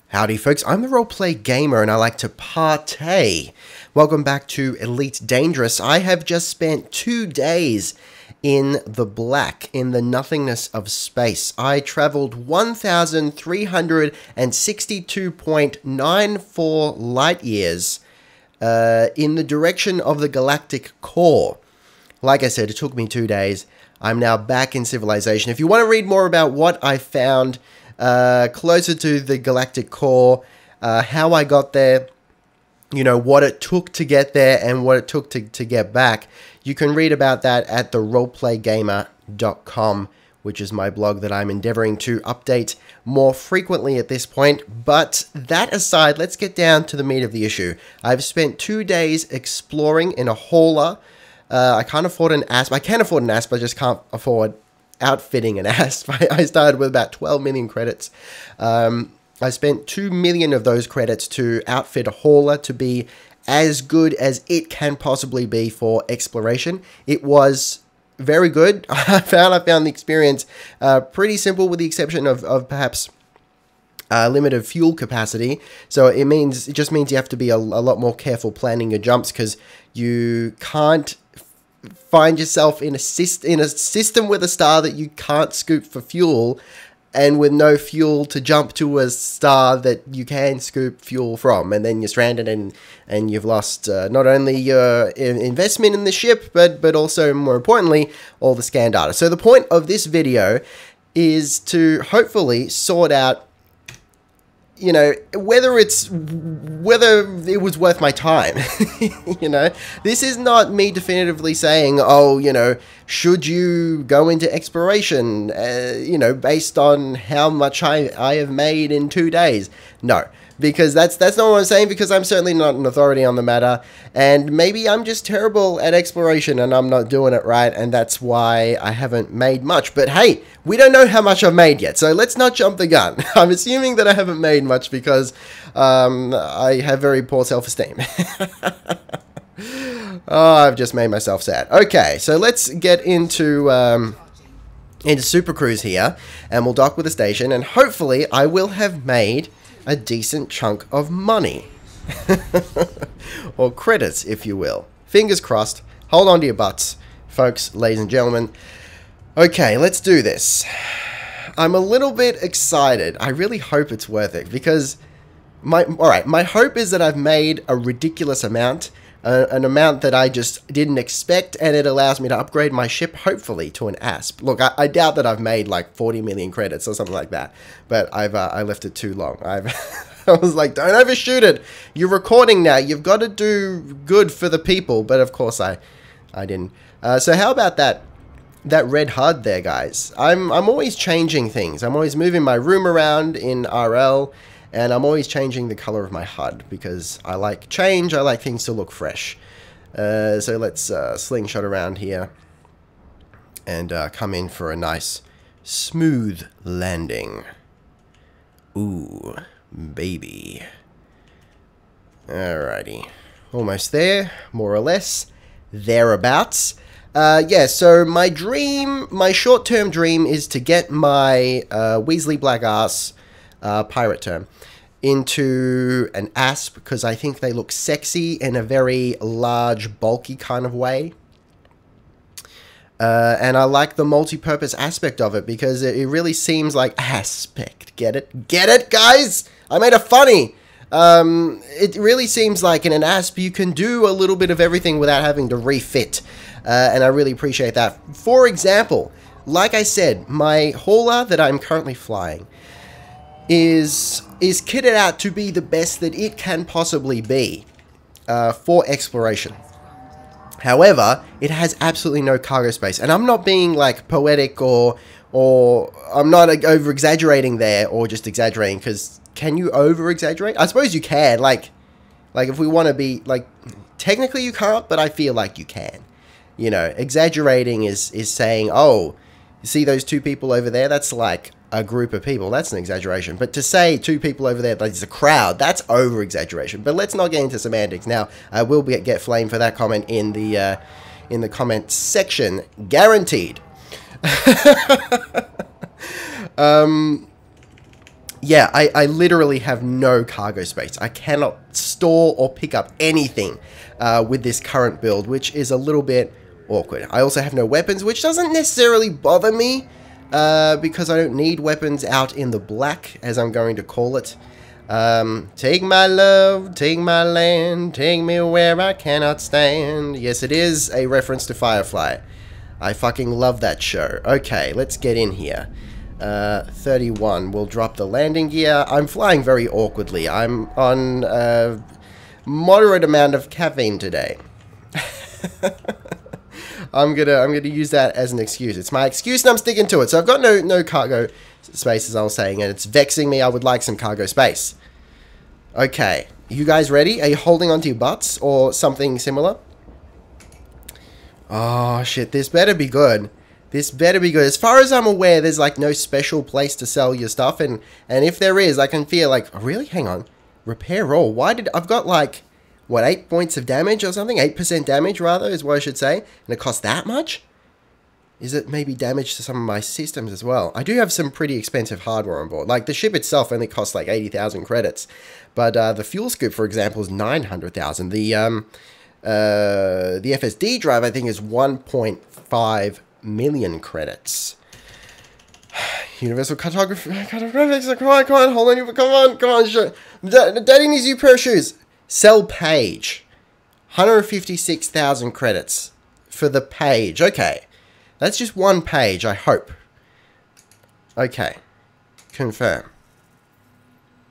Howdy folks, I'm the Roleplay Gamer and I like to partay. Welcome back to Elite Dangerous. I have just spent 2 days in the black, in the nothingness of space. I traveled 1,362.94 light years in the direction of the galactic core. Like I said, it took me 2 days. I'm now back in civilization. If you want to read more about what I found closer to the galactic core, how I got there, you know, what it took to get there and what it took to get back, you can read about that at the roleplaygamer.com, which is my blog that I'm endeavoring to update more frequently at this point. But that aside, let's get down to the meat of the issue. I've spent 2 days exploring in a hauler. I can't afford an ASP. I can afford an ASP, I just can't afford outfitting an ASP. I started with about 12 million credits. I spent 2 million of those credits to outfit a hauler to be as good as it can possibly be for exploration. It was very good. I found the experience pretty simple, with the exception of perhaps limited fuel capacity. So it just means you have to be a lot more careful planning your jumps, because you can't find yourself in a system with a star that you can't scoop for fuel, and with no fuel to jump to a star that you can scoop fuel from, and then you're stranded and you've lost not only your investment in the ship, but also, more importantly, all the scan data. So the point of this video is to hopefully sort out, you know, whether it was worth my time. You know, this is not me definitively saying, oh, you know, should you go into exploration, you know, based on how much I have made in 2 days. No, because that's not what I'm saying, because I'm certainly not an authority on the matter, and maybe I'm just terrible at exploration and I'm not doing it right, and that's why I haven't made much. But hey, we don't know how much I've made yet, so let's not jump the gun. I'm assuming that I haven't made much because I have very poor self-esteem. Oh, I've just made myself sad. Okay, so let's get into Super Cruise here, and we'll dock with the station, and hopefully I will have made a decent chunk of money. Or credits, if you will. Fingers crossed. Hold on to your butts, folks, ladies and gentlemen. Okay, let's do this. I'm a little bit excited. I really hope it's worth it, because my hope is that I've made a ridiculous amount, an amount that I just didn't expect, and it allows me to upgrade my ship, hopefully, to an ASP. Look, I doubt that I've made like 40 million credits or something like that, but I left it too long. I was like, don't overshoot it. You're recording now. You've got to do good for the people. But of course, I didn't. So how about that red HUD there, guys? I'm always changing things. I'm always moving my room around in RL. And I'm always changing the color of my HUD, because I like change. I like things to look fresh. So let's slingshot around here and come in for a nice smooth landing. Ooh, baby. Alrighty. Almost there, more or less. Thereabouts. Yeah, so my short-term dream is to get my Weasley Black Ass pirate term into an ASP, because I think they look sexy in a very large, bulky kind of way. And I like the multi-purpose aspect of it, because it really seems like aspect. Get it? Get it, guys? I made a funny. It really seems like in an ASP you can do a little bit of everything without having to refit. And I really appreciate that. For example, like I said, my hauler that I'm currently flying is kitted out to be the best that it can possibly be for exploration. However, it has absolutely no cargo space, and I'm not being like poetic or I'm not over exaggerating there, or just exaggerating, because can you over exaggerate? I suppose you can. Like if we want to be like, technically you can't, but I feel like you can. You know, exaggerating is saying, oh, you see those 2 people over there? That's like a group of people. That's an exaggeration. But to say 2 people over there, like it's a crowd, that's over exaggeration. But let's not get into semantics now. I will get flamed for that comment in the comment section, guaranteed. Yeah, I literally have no cargo space. I cannot store or pick up anything with this current build, which is a little bit awkward. I also have no weapons, which doesn't necessarily bother me because I don't need weapons out in the black, as I'm going to call it. Take my love, take my land, take me where I cannot stand. Yes, it is a reference to Firefly. I fucking love that show. Okay, let's get in here. 31. We'll drop the landing gear. I'm flying very awkwardly. I'm on a moderate amount of caffeine today. I'm gonna use that as an excuse. It's my excuse and I'm sticking to it. So I've got no cargo space, as I was saying, and it's vexing me. I would like some cargo space. Okay, you guys ready? Are you holding onto your butts or something similar? Oh shit, this better be good. This better be good. As far as I'm aware, there's like no special place to sell your stuff, and if there is, I can feel like, oh, really? Hang on. Repair all. Why did I've got like what, 8 points of damage or something? 8% damage rather is what I should say. And it costs that much? Is it maybe damage to some of my systems as well? I do have some pretty expensive hardware on board. Like the ship itself only costs like 80,000 credits, but the fuel scoop, for example, is 900,000. The FSD drive, I think, is 1.5 million credits. Universal cartographics, come on, hold on, come on, Daddy needs you pair of shoes. Sell page, 156,000 credits for the page. Okay, that's just one page, I hope. Okay, confirm.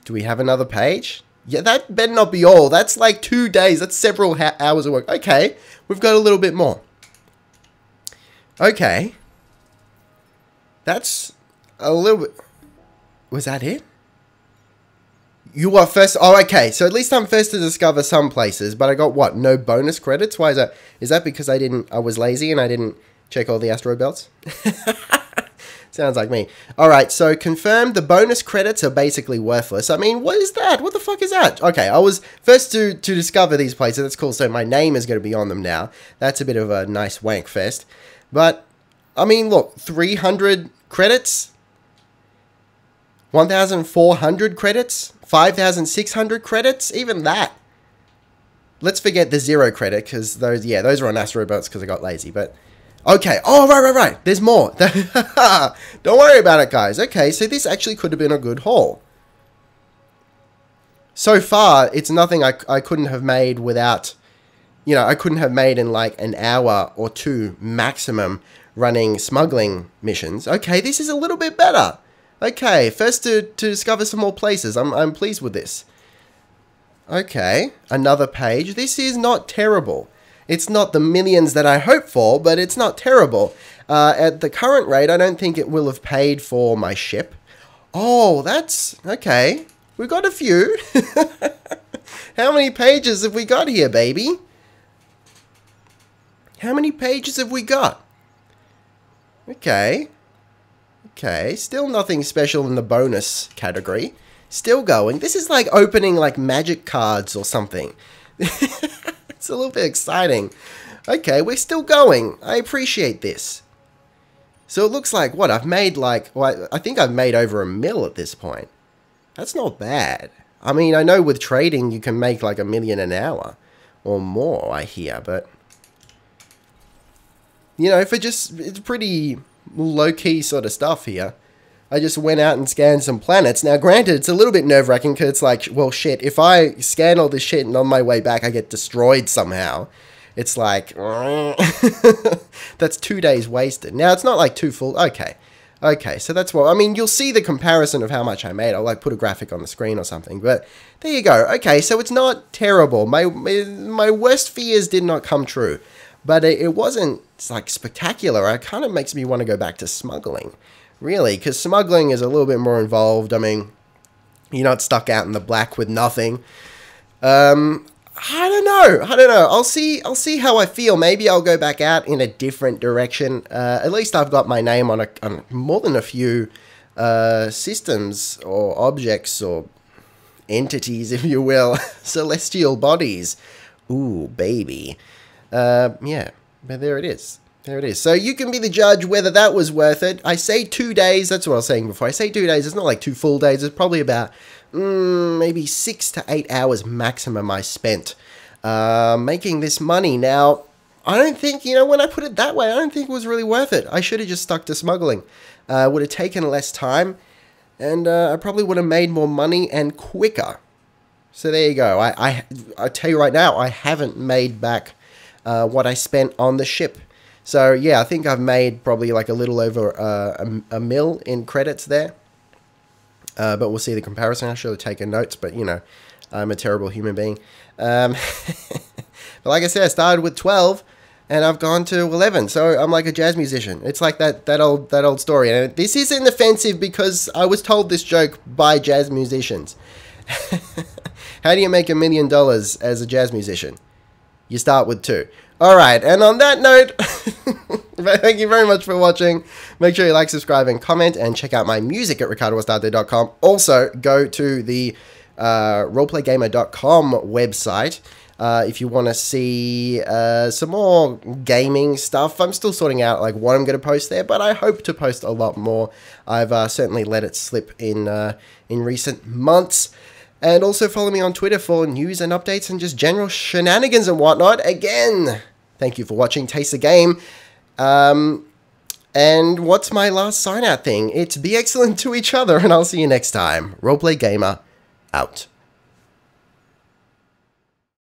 Do we have another page? Yeah, that better not be all. That's like 2 days. That's several hours of work. Okay, we've got a little bit more. Okay. That's a little bit... Was that it? You are first... Oh, okay. So at least I'm first to discover some places, but I got what? No bonus credits? Why is that? Is that because I was lazy and I didn't check all the asteroid belts? Sounds like me. Alright, so confirmed the bonus credits are basically worthless. I mean, what is that? What the fuck is that? Okay, I was first to discover these places. That's cool. So my name is going to be on them now. That's a bit of a nice wank fest. But, I mean, look, 300 credits? 1,400 credits? 5,600 credits? Even that. Let's forget the 0 credit, because those are on asteroid belts because I got lazy, but... Okay, oh, right. There's more. Don't worry about it, guys. Okay, so this actually could have been a good haul. So far, it's nothing I couldn't have made without... You know, I couldn't have made in like an hour or two maximum running smuggling missions. Okay, this is a little bit better. Okay, first to discover some more places. I'm pleased with this. Okay, another page. This is not terrible. It's not the millions that I hope for, but it's not terrible. At the current rate, I don't think it will have paid for my ship. Oh, that's... Okay. We got a few. How many pages have we got here, baby? How many pages have we got? Okay. Okay, still nothing special in the bonus category. Still going. This is like opening like magic cards or something. It's a little bit exciting. Okay, we're still going. I appreciate this. So it looks like, what, I've made like, well, I think I've made over $1 million at this point. That's not bad. I mean, I know with trading you can make like $1 million an hour or more, I hear, but... You know, it's pretty low-key sort of stuff here. I just went out and scanned some planets. Now, granted, it's a little bit nerve-wracking because it's like, well, shit, if I scan all this shit and on my way back I get destroyed somehow, it's like, that's 2 days wasted. Now, it's not like 2 full... Okay. Okay, so that's what... I mean, you'll see the comparison of how much I made. I'll, like, put a graphic on the screen or something. But there you go. Okay, so it's not terrible. My worst fears did not come true. But it wasn't, like, spectacular. It kind of makes me want to go back to smuggling. Really, because smuggling is a little bit more involved. I mean, you're not stuck out in the black with nothing. I don't know. I'll see how I feel. Maybe I'll go back out in a different direction. At least I've got my name on more than a few systems or objects or entities, if you will. Celestial bodies. Ooh, baby. Yeah, but there it is. There it is. So you can be the judge whether that was worth it. I say 2 days. That's what I was saying before. I say 2 days. It's not like 2 full days. It's probably about maybe 6 to 8 hours maximum I spent making this money. Now, I don't think, when I put it that way, I don't think it was really worth it. I should have just stuck to smuggling. Would have taken less time, and I probably would have made more money and quicker. So there you go. I tell you right now, I haven't made back what I spent on the ship. So yeah, I think I've made probably like a little over a mil in credits there. But we'll see the comparison. I should have taken notes, but I'm a terrible human being. But like I said, I started with 12 and I've gone to 11. So I'm like a jazz musician. It's like that old story. And this isn't offensive because I was told this joke by jazz musicians. How do you make $1 million as a jazz musician? You start with 2. All right, and on that note, thank you very much for watching. Make sure you like, subscribe, and comment, and check out my music at ricardoestarte.com. Also, go to the roleplaygamer.com website if you want to see some more gaming stuff. I'm still sorting out like what I'm going to post there, but I hope to post a lot more. I've certainly let it slip in recent months. And also follow me on Twitter for news and updates and just general shenanigans and whatnot. Again, thank you for watching Taste the Game. And what's my last sign out thing? It's be excellent to each other, and I'll see you next time. Roleplay Gamer, out.